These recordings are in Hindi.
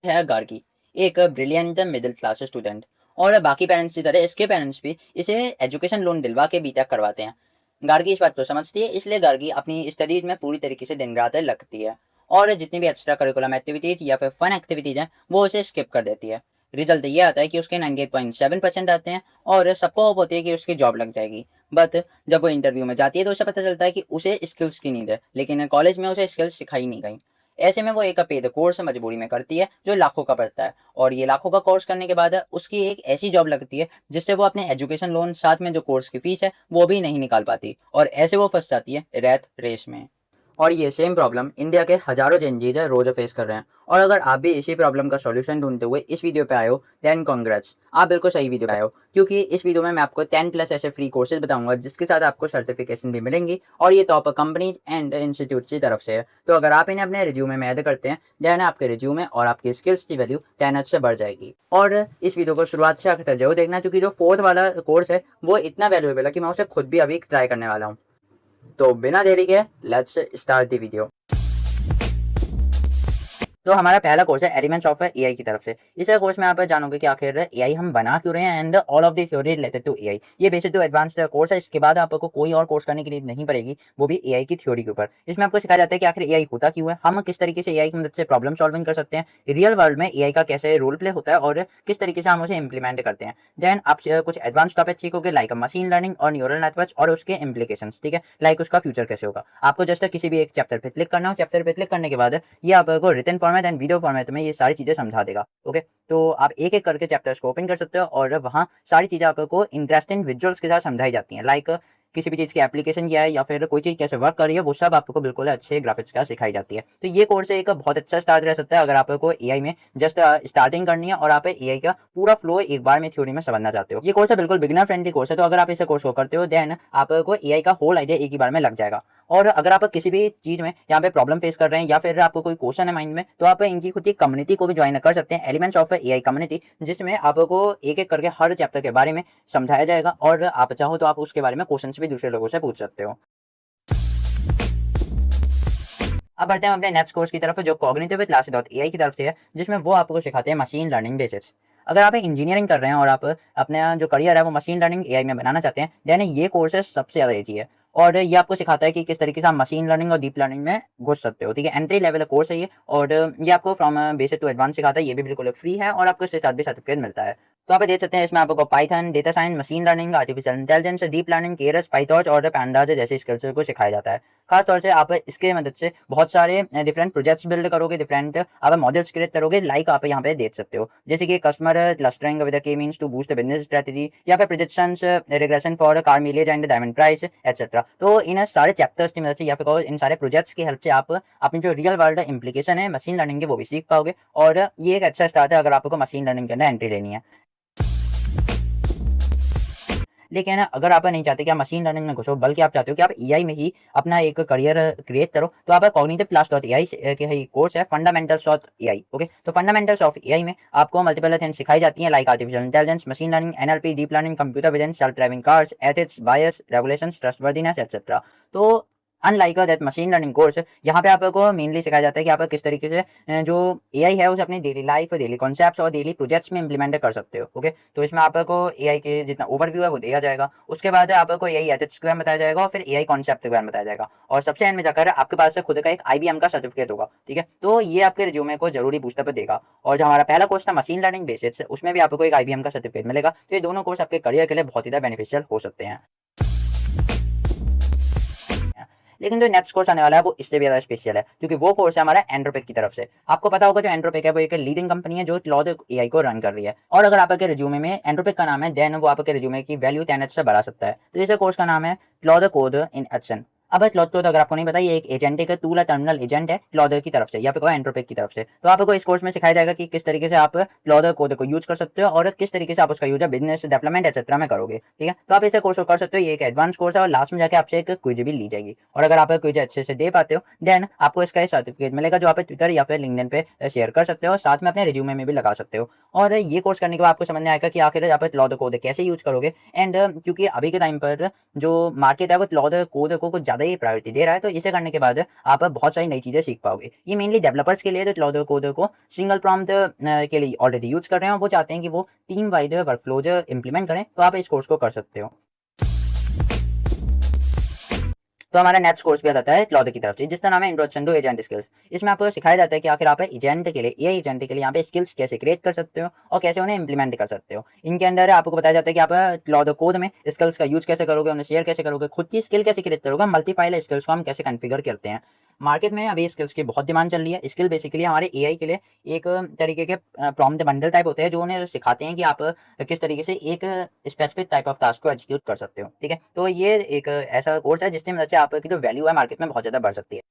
है गार्गी, एक ब्रिलियंट मिडिल क्लास स्टूडेंट। और बाकी पेरेंट्स की तरह इसके पेरेंट्स भी इसे एजुकेशन लोन दिलवा के बीटेक करवाते हैं। गार्गी इस बात को समझती है, इसलिए गार्गी अपनी स्टडीज में पूरी तरीके से दिन रात लगती है और जितनी भी एक्स्ट्रा करिकुलम एक्टिविटीज या फिर फन एक्टिविटीज हैं वो उसे स्किप कर देती है। रिजल्ट ये आता है कि उसके 98.7% आते हैं और सबको होप होती है कि उसकी जॉब लग जाएगी। बट जब वो इंटरव्यू में जाती है तो उसे पता चलता है कि उसे स्किल्स की नीड है, लेकिन कॉलेज में उसे स्किल्स सिखाई नहीं गई। ऐसे में वो एक पेड कोर्स मजबूरी में करती है जो लाखों का पड़ता है, और ये लाखों का कोर्स करने के बाद उसकी एक ऐसी जॉब लगती है जिससे वो अपने एजुकेशन लोन साथ में जो कोर्स की फीस है वो भी नहीं निकाल पाती, और ऐसे वो फंस जाती है रैट रेस में। और ये सेम प्रॉब्लम इंडिया के हजारों जेनजीज रोज फेस कर रहे हैं। और अगर आप भी इसी प्रॉब्लम का सॉल्यूशन ढूंढते हुए इस वीडियो पे आए हो, देन कॉन्ग्रेट्स, आप बिल्कुल सही वीडियो पे आए हो, क्योंकि इस वीडियो में मैं आपको 10+ ऐसे फ्री कोर्सेज बताऊंगा जिसके साथ आपको सर्टिफिकेशन भी मिलेंगी, और ये टॉप कंपनीज एंड इंस्टीट्यूट की तरफ से है। तो अगर आप इन्हें अपने रिज्यूमे में ऐड करते हैं, देन आपके रिज्यूमे और आपकी स्किल्स की वैल्यू 10x से बढ़ जाएगी। और इस वीडियो को शुरुआत से आखिर तक जरूर देखना, क्योंकि जो फोर्थ वाला कोर्स है वो इतना वैल्यूएबल है कि मैं उसे खुद भी अभी ट्राई करने वाला हूँ। तो बिना देरी के लेट्स स्टार्ट द वीडियो। तो हमारा पहला कोर्स है एलिमेंट्स ऑफ एआई की तरफ से। इस कोर्स में आप जानोगे कि आखिर एआई हम बना क्यों रहे हैं and all of the theory related to AI. ये बेसिक टू एडवांस्ड कोर्स है। इसके बाद आपको कोई और कोर्स करने की नीड नहीं पड़ेगी, वो भी एआई की थ्योरी के ऊपर। इसमें आपको सिखाया जाता है कि आखिर एआई होता क्यों है, हम किस तरीके से एआई की मदद से प्रॉब्लम सॉल्विंग कर सकते हैं, रियल वर्ल्ड में एआई का कैसे रोल प्ले होता है और किस तरीके से हम उसे इंप्लीमेंट करते हैं। देन आप कुछ एडवांस टॉपिक सीखोगे लाइक मशीन लर्निंग और न्यूरल नेटवर्क और उसके इम्प्लीकेशंस, ठीक है, लाइक उसका फ्यूचर कैसे होगा। आपको जस्ट किसी भी एक चैप्टर पे क्लिक करना हो, चैप्टर पे क्लिक करने के बाद ये आपको written format and video format में ये सारी चीज़ें समझा देगा। ओके, तो आप एक एक करके चैप्टर्स को ओपन कर सकते हो और वहाँ सारी चीज़ें आपको इंटरेस्टिंग विजुअल्स के साथ समझाई जाती हैं, लाइक किसी भी चीज़ की एप्लीकेशन क्या है या फिर कोई चीज़ कैसे वर्क कर रही है, वो सब आपको बिल्कुल अच्छे ग्राफिक्स का सिखाई जाती है। तो ये कोर्स एक बहुत अच्छा स्टार्ट रह सकता है अगर आपको एआई में जस्ट स्टार्टिंग करनी है और आप एआई का पूरा फ्लो एक बार में थ्योरी में समझना चाहते हो। ये कोर्स है बिल्कुल बिगिनर फ्रेंडली कोर्स है, तो अगर आप इस कोर्स को करते हो देन आपको एआई का होल आइडिया एक ही बार में लग जाएगा। और अगर आप किसी भी चीज़ में यहाँ पे प्रॉब्लम फेस कर रहे हैं या फिर आपको कोई क्वेश्चन है माइंड में, तो आप इनकी खुद की कम्युनिटी को भी ज्वाइन कर सकते हैं, एलिमेंट्स ऑफ एआई कम्युनिटी, जिसमें आपको एक एक करके हर चैप्टर के बारे में समझाया जाएगा और आप चाहो तो आप उसके बारे में क्वेश्चन भी दूसरे लोगों से पूछ सकते हो। अब बढ़ते हैं अपने नेक्स्ट कोर्स की तरफ जो कॉग्निटिव क्लासेस डॉट एआई की तरफ से है, जिसमें वो आपको सिखाते हैं मशीन लर्निंग बेसिक्स। अगर आप इंजीनियरिंग कर रहे हैं और आप अपना जो करियर है वो मशीन लर्निंग एआई में बनाना चाहते हैं, देन ये कोर्स सबसे ज़्यादा ईजी है और ये आपको सिखाता है कि किस तरीके से आप मशीन लर्निंग और डीप लर्निंग में घुस सकते हो। ठीक है, एंट्री लेवल कोर्स है ये, और ये आपको फ्रॉम बेसिक टू एडवांस सिखाता है। ये भी बिल्कुल फ्री है और आपको इसके साथ भी सर्टिफिकेट मिलता है। तो आप देख सकते हैं इसमें आपको Python, data science, machine learning, artificial intelligence, deep learning, Keras, PyTorch और पैंडाज जैसे स्किल्स को सिखाया जाता है। खास तौर से आप इसके मदद से बहुत सारे डिफरेंट प्रोजेक्ट्स बिल्ड करोगे, डिफरेंट आप मॉडल्स क्रिएट करोगे, लाइक आप यहाँ पे देख सकते हो, जैसे कि customer clustering with K means to boost business strategy, या फिर projections regression for car mileage and diamond price etcetera. तो इन सारे चैप्टर्स की मदद से या फिर इन सारे प्रोजेक्ट्स की हेल्प से आप अपनी जो रियल वर्ल्ड इंप्लीकेशन है मशीन लर्निंग के वो भी सीख पाओगे, और ये एक अच्छा स्टार्ट है अगर आपको मशीन लर्निंग के अंदर एंट्री लेनी है। लेकिन अगर आप नहीं चाहते कि आप मशीन लर्निंग में घुसो, बल्कि आप चाहते हो कि आप एआई में ही अपना एक करियर क्रिएट करो, तो आप कॉग्निटिव क्लास डॉट एआई के कोर्स है फंडामेंटल्स ऑफ एआई। ओके, तो फंडामेंटल्स ऑफ एआई में आपको मल्टीपल थिंग्स सिखाई जाती हैं like artificial intelligence, machine learning, NLP, deep learning, computer vision, self driving cars, ethics, bias, regulations, trustworthiness etcetera. तो unlike that machine learning course, यहाँ पे आपको मेनली सिखाया जाता है कि आप किस तरीके से जो एआई है उसे अपनी डेली लाइफ, डेली कॉन्सेप्ट्स और डेली प्रोजेक्ट्स में इंप्लीमेंट कर सकते हो। ओके, तो इसमें आपको एआई के जितना ओवरव्यू है वो दिया जाएगा, उसके बाद आपको एआई एथिक्स के बारे में बताया जाएगा और फिर एआई कॉन्सेप्ट के बारे में बताया जाएगा, और सबसे एंड में जाकर आपके पास से खुद का एक आईबीएम का सर्टिफिकेट होगा। ठीक है, तो ये आपके रिज्यूमे को जरूरी बूस्टअप देगा। और जो हमारा पहला कोर्स था मशीन लर्निंग बेसिक्स, उसमें भी आपको एक आईबीएम का सर्टिफिकेट मिलेगा। तो ये दोनों कोर्स आपके करियर के लिए बहुत ही ज़्यादा बेनिफिशियल हो सकते हैं। लेकिन जो नेक्स्ट कोर्स आने वाला है वो इससे भी ज़्यादा स्पेशल है, क्योंकि वो कोर्स है हमारा एंड्रोपिक की तरफ से। आपको पता होगा जो एंड्रोपिक है वो एक लीडिंग कंपनी है जो क्लॉड एआई को रन कर रही है, और अगर आपके रिज्यूमे में एंड्रोपिक का नाम है देन वो आपके रिज्यूमे की वैल्यू 10x से बढ़ा सकता है। तो इस कोर्स का नाम है क्लॉड कोड इन एक्शन। अब क्लॉड कोड अगर आपको नहीं पता, ये एक एजेंटिक टूल है, टर्मिनल एजेंट है क्लॉड की तरफ से या फिर एंड्रोपिक की तरफ से। तो आपको इस कोर्स में सिखाया जाएगा कि किस तरीके से आप क्लॉड कोड को यूज कर सकते हो और किस तरीके से आप उसका यूज बिजनेस डेवलपमेंट एक्सेट्रा में करोगे। ठीक है, तो आप इसे कोर्स को कर सकते हो। ये एक एडवांस कोर्स है और लास्ट में जाकर आपसे एक क्विज भी ली जाएगी, और अगर आप क्विज अच्छे से दे पाते हो देन आपको इसका सर्टिफिकेट मिलेगा जो आप ट्विटर या फिर लिंक्डइन पे शेयर कर सकते हो, साथ में अपने रिज्यूमे में भी लगा सकते हो। और ये कोर्स करने के बाद आपको समझ में आएगा कि आखिर आप क्लॉड कोड कैसे यूज करोगे। एंड क्योंकि अभी के टाइम पर जो मार्केट है वो क्लॉड कोड को कुछ ज़्यादा ज़्यादा ही प्रायोरिटी दे रहा है, तो इसे करने के बाद आप बहुत सारी नई चीज़ें सीख पाओगे। ये मेनली डेवलपर्स के लिए तो क्लाउड कोड को सिंगल प्रॉम्प्ट के लिए ऑलरेडी यूज़ कर रहे हैं और वो चाहते हैं कि वो टीम वाइड वर्कफ्लोज इम्प्लीमेंट करें, तो आप इस कोर्स को कर सकते हो। तो हमारा नेक्स्ट कोर्स भी आ जाता है क्लाउड की तरफ से, जिसका नाम है इंट्रोडक्शन टू एजेंट स्किल्स। इसमें आपको सिखाया जाता है कि आखिर आप एजेंट के लिए, एआई एजेंट के लिए यहाँ पे स्किल्स कैसे क्रिएट कर सकते हो और कैसे उन्हें इंप्लीमेंट कर सकते हो। इनके अंदर आपको बताया जाता है कि आप क्लाउड कोड में स्किल्स का यूज कैसे करोगे, उन्हें शेयर कैसे करोगे, खुद की स्किल कैसे क्रिएट करोगे, मल्टीफाइल स्किल्स को हम कैसे कॉन्फ़िगर करते हैं। मार्केट में अभी स्किल्स की बहुत डिमांड चल रही है। स्किल बेसिकली हमारे एआई के लिए एक तरीके के प्रॉम्प्ट बंडल टाइप होते हैं, जो उन्हें सिखाते हैं कि आप किस तरीके से एक स्पेसिफिक टाइप ऑफ टास्क को एग्जीक्यूट कर सकते हो। ठीक है, तो ये एक ऐसा कोर्स है जिसकी मदद से आपकी जो वैल्यू है मार्केट में बहुत ज़्यादा बढ़ सकती है।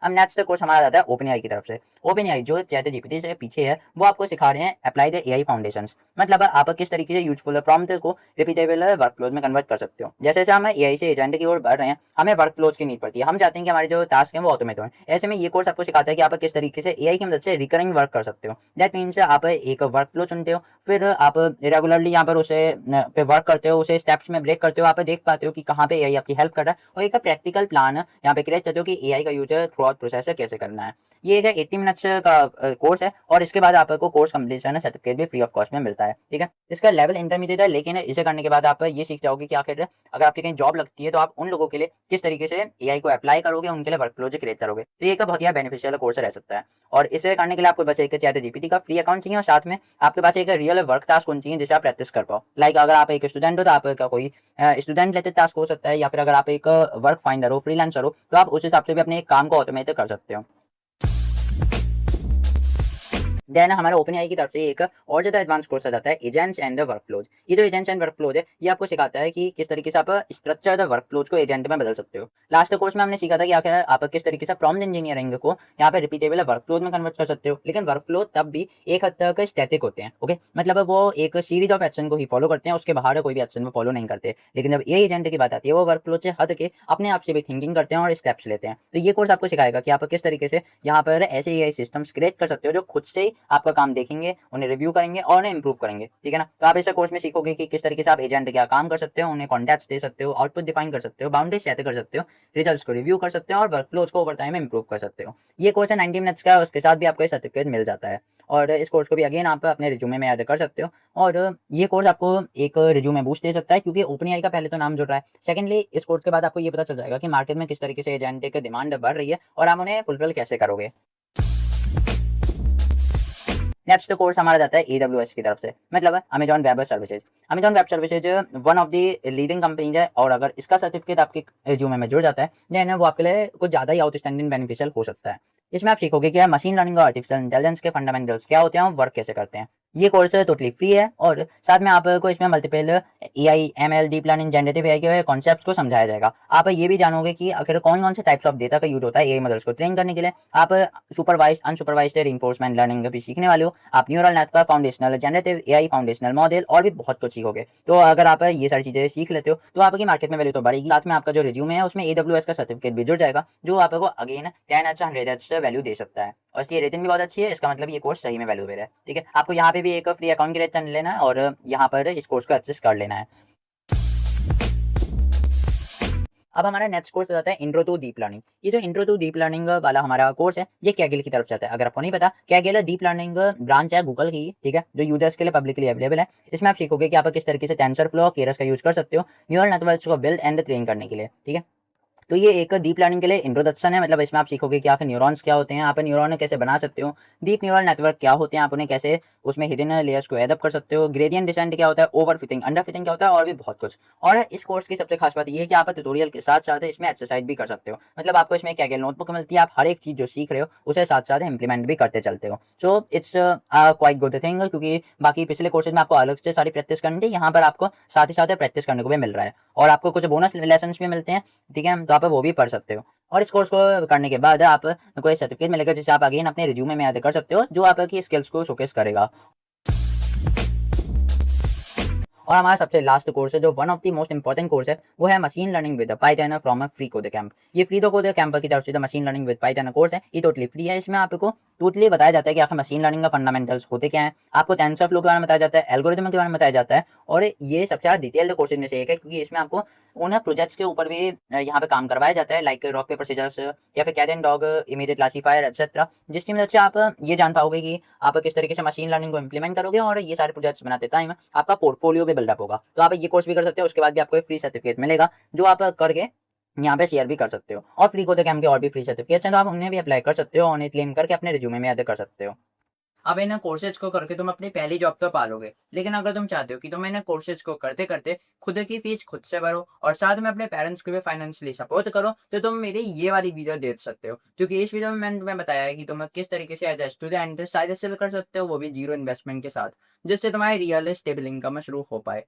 अब नेक्स्ट कोर्स हमारा आता है ओपनएआई की तरफ से। ओपनएआई जो चैट जीपीटी से पीछे है, वो आपको सिखा रहे हैं अप्लाई द एआई फाउंडेशंस। मतलब आप किस तरीके से यूजफुल प्रॉम्प्ट को रिपीटेबल वर्कफ्लोज में कन्वर्ट कर सकते हो। जैसे जैसे हम एआई से एजेंट की ओर बढ़ रहे हैं, हमें वर्कफ्लोज की नीड पड़ती है। हम चाहते हैं कि हमारे जो टास्क हैं वो ऑटोमेट हों। ऐसे में ये कोर्स आपको सिखाता है कि आप किस तरीके से एआई की मदद से रिकरिंग वर्क कर सकते हो। दैट मीन्स आप एक वर्कफ्लो चुनते हो, फिर आप रेगुलरली यहाँ पर उसे पे वर्क करते हो, उसे स्टेप्स में ब्रेक करते हो, आप देख पाते हो कि कहाँ पे एआई आपकी हेल्प कर रहा है और एक प्रैक्टिकल प्लान यहाँ पे क्रिएट करते हो कि एआई का यूज थ्रू आउट प्रोसेस कैसे करना है। ये एक 80 मिनट्स का कोर्स है और इसके बाद आपको कोर्स कंप्लीशन सर्टिफिकेट भी फ्री ऑफ कॉस्ट में मिलता है। ठीक है, इसका लेवल इंटरमीडिएट है, लेकिन इसे करने के बाद आप ये सीख जाओगे कि आखिर अगर आपकी कहीं जॉब लगती है तो आप उन लोगों के लिए किस तरीके से एआई को अप्लाई करोगे, उनके लिए वर्कफ्लो क्रिएट करोगे। तो ये एक बहुत ही बेनिफिशियल कोर्स रह सकता है। और इसे करने के लिए आपको बस एक चैट जीपीटी का फ्री अकाउंट चाहिए और साथ में आपके पास एक रियल वर्क टास्क होना चाहिए जिसे आप प्रैक्टिस कर पाओ। लाइक अगर आप एक स्टूडेंट हो तो आपका कोई स्टूडेंट रिलेटेड टास्क हो सकता है, या फिर अगर आप एक वर्क फाइंडर हो, फ्रीलांसर हो, तो आप उस हिसाब से भी अपने एक काम को ऑटोमेट कर सकते हो। देन हमारे ओपनएआई की तरफ से एक और ज़्यादा एडवांस कोर्स आ जाता है एजेंट्स एंड वर्कफ्लोज। ये जो एजेंट्स एंड वर्कफ्लोज है, ये आपको सिखाता है कि किस तरीके से आप स्ट्रक्चर्ड वर्कफ्लोज को एजेंट में बदल सकते हो। लास्ट कोर्स में हमने सीखा था कि आखिर आप किस तरीके से प्रॉम्प्ट इंजीनियरिंग को यहाँ पे रिपीटेबल वर्कफ्लोज में कन्वर्ट कर सकते हो। लेकिन वर्कफ्लो तब भी एक हद तक स्टैटिक होते हैं। ओके, मतलब वो एक सीरीज ऑफ एक्शन को ही फॉलो करते हैं, उसके बाहर कोई भी एक्शन वो फॉलो नहीं करते। लेकिन जब ये एजेंट की बात आती है, वो वर्कफ्लो से हट के अपने आप से भी थिंकिंग करते हैं और स्टेप्स लेते हैं। तो ये कोर्स आपको सिखाएगा कि आप किस तरीके से यहाँ पर ऐसे एआई सिस्टम्स क्रिएट कर सकते हो जो खुद से ही आपका काम देखेंगे, उन्हें रिव्यू करेंगे और उन्हें इंप्रूव करेंगे। ठीक है ना, तो आप इस कोर्स में सीखोगे कि किस तरीके से आप एजेंट क्या काम कर सकते हो, उन्हें कॉन्टैक्ट्स दे सकते हो, आउटपुट डिफाइन कर सकते हो, बाउंड्रीज सेट कर सकते हो, रिजल्ट्स को रिव्यू कर सकते हो और वर्कफ्लोज को ओवर टाइम इंप्रूव कर सकते हो। ये कोर्स है 90 मिनट्स का, उसके साथ भी आपको सर्टिफिकेट मिल जाता है और इस कोर्स को भी अगेन आप अपने रिज्यूमे में ऐड कर सकते हो। और ये कोर्स आपको एक रिज्यूमे बूस्ट दे सकता है, क्योंकि ओपनएआई का पहले तो नाम जुड़ रहा है। सेकेंडली, इस कोर्स के बाद आपको ये पता चल जाएगा कि मार्केट में किस तरीके से एजेंट की डिमांड बढ़ रही है और आप उन्हें फुलफिल कैसे करोगे। नेक्स्ट कोर्स हमारा जाता है AWS की तरफ से, मतलब Amazon web services. Amazon web services one of the leading companies है और अगर इसका सर्टिफिकेट आपके रिज्यूमे में जुड़ जाता है, देन वो आपके लिए कुछ ज़्यादा ही आउटस्टैंडिंग बेनिफिशियल हो सकता है। इसमें आप सीखोगे कि मशीन लर्निंग और आर्टिफिशियल इंटेलिजेंस के फंडामेंटल्स क्या होते हैं और वर्क कैसे करते हैं। ये कोर्स टोटली फ्री है और साथ में आपको इसमें multiple AI, ML, deep learning, generative AI के कॉन्सेप्ट्स को समझाया जाएगा। आप ये भी जानोगे कि आखिर कौन कौन से टाइप्स ऑफ डेटा का यूज होता है एआई मॉडल्स को ट्रेन करने के लिए। आप सुपरवाइज्ड, अनसुपरवाइज्ड रिइंफोर्समेंट लर्निंग भी सीखने वाले हो। आप neural network foundational, generative AI foundational model और भी बहुत कुछ सीखोगे। तो अगर आप ये सारी चीज़ें सीख लेते हो तो आपकी मार्केट में वैल्यू तो बढ़ेगी, साथ में आपका जो रिज्यूमे है उसमें AWS का सर्टिफिकेट भी जुड़ जाएगा, जो आपको अगेन 10x 100x वैल्यू दे सकता है। और इसकी रेटिंग भी बहुत अच्छी है, इसका मतलब ये कोर्स सही में वैल्यूएबल है। ठीक है, आपको यहाँ पे भी एक फ्री अकाउंट क्रिएट कर लेना है और यहाँ पर इस कोर्स को एक्सेस कर लेना है। अब हमारा नेक्स्ट कोर्स आता है इंट्रो टू डीप लर्निंग। ये जो इंट्रो टू डीप लर्निंग वाला हमारा कोर्स है, ये कैगल की तरफ से आता है। अगर आपको नहीं पता, कैगल डीप लर्निंग ब्रांच है गूगल की, ठीक है, जो यूजर्स के लिए पब्लिकली अवेलेबल है। इसमें आप सीखोगे कि आप किस तरीके से टेंसरफ्लो और केरस का यूज कर सकते हो न्यूरल नेटवर्क्स को बिल्ड एंड ट्रेन करने के लिए। ठीक है, तो ये एक डीप लर्निंग के लिए इंट्रोडक्शन है। मतलब इसमें आप सीखोगे कि आखिर न्यूरॉन्स क्या होते हैं, आप न्यूरॉन कैसे बना सकते हो, डीप न्यूरल नेटवर्क क्या होते हैं, आप उन्हें कैसे उसमें हिडन लेयर्स को एडअप कर सकते हो, ग्रेडियंट डिसेंट क्या होता है, ओवर फिटिंग, अंडर फिटिंग क्या होता है और भी बहुत कुछ। और इस कोर्स की सबसे खास बात ये है कि आप ट्यूटोरियल के साथ साथ इसमें एक्सरसाइज भी कर सकते हो। मतलब आपको इसमें क्या नोटबुक मिलती है, आप हर एक चीज़ जो सीख रहे हो उसे साथ साथ इंप्लीमेंट भी करते चलते हो। So it's quite good thing, क्योंकि बाकी पिछले कोर्सेज में आपको अलग से सारी प्रैक्टिस करनी थी, यहाँ पर आपको साथ ही साथ प्रैक्टिस करने को भी मिल रहा है और आपको कुछ बोनस लेसन भी मिलते हैं। ठीक है, तो आप वो भी पढ़ सकते हो और इस कोर्स को करने के बाद आपको एक सर्टिफिकेट मिलेगा जिसे आप अगेन अपने रिज्यूमे में ऐड कर सकते हो, जो आपकी स्किल्स को शोकेस करेगा। और हमारा सबसे लास्ट कोर्स है जो one of the most important course है, वो है machine learning with Python from free code camp. ये फ्री कोड कैंप की तरफ से machine learning with Python course है, ये टोटली फ्री है। इसमें आपको टोटली बताया जाता है कि आखिर मशीन लर्निंग का फंडामेंटल्स होते क्या हैं, आपको टेंसरफ्लो के बारे में बताया जाता है, एल्गोरिदम के बारे में बताया जाता है और ये सबसे ज़्यादा डिटेल्ड कोर्सेज में से एक है क्योंकि इसमें आपको उन प्रोजेक्ट्स के ऊपर भी यहाँ पे काम करवाया जाता है लाइक रॉक पेपर सीजर्स या फिर cat and dog image classifier etcetera, जिसकी मदद से आप ये जान पाओगे कि आप किस तरीके से मशीन लर्निंग को इम्प्लीमेंट करोगे और ये सारे प्रोजेक्ट्स बनाते टाइम आपका पोर्टफोलियो भी बिल्डअप होगा। तो आप ये कोर्स भी कर सकते हो, उसके बाद भी आपको एक फ्री सर्टिफिकेट मिलेगा जो आप करके यहाँ पे शेयर भी कर सकते हो और फ्री कोड कैम के और भी फ्री सर्टिफिकेट्स हैं तो आप उन्हें भी अप्लाई कर सकते हो और उन्हें क्लेम करके अपने रिज्यूमे में ऐड कर सकते हो। अब इन कोर्सेज को करके तुम अपनी पहली जॉब तो पालोगे, लेकिन अगर तुम चाहते हो कि तुम इन कोर्सेज को करते करते खुद की फीस खुद से भरो और साथ में अपने पेरेंट्स को भी फाइनेंशियली सपोर्ट करो, तो तुम मेरी ये वाली वीडियो देख सकते हो क्योंकि इस वीडियो में मैंने तुम्हें बताया है कि तुम किस तरीके से as a student side hustle कर सकते हो, वो भी जीरो इन्वेस्टमेंट के साथ, जिससे तुम्हारी रियल स्टेबल इनकम शुरू हो पाए।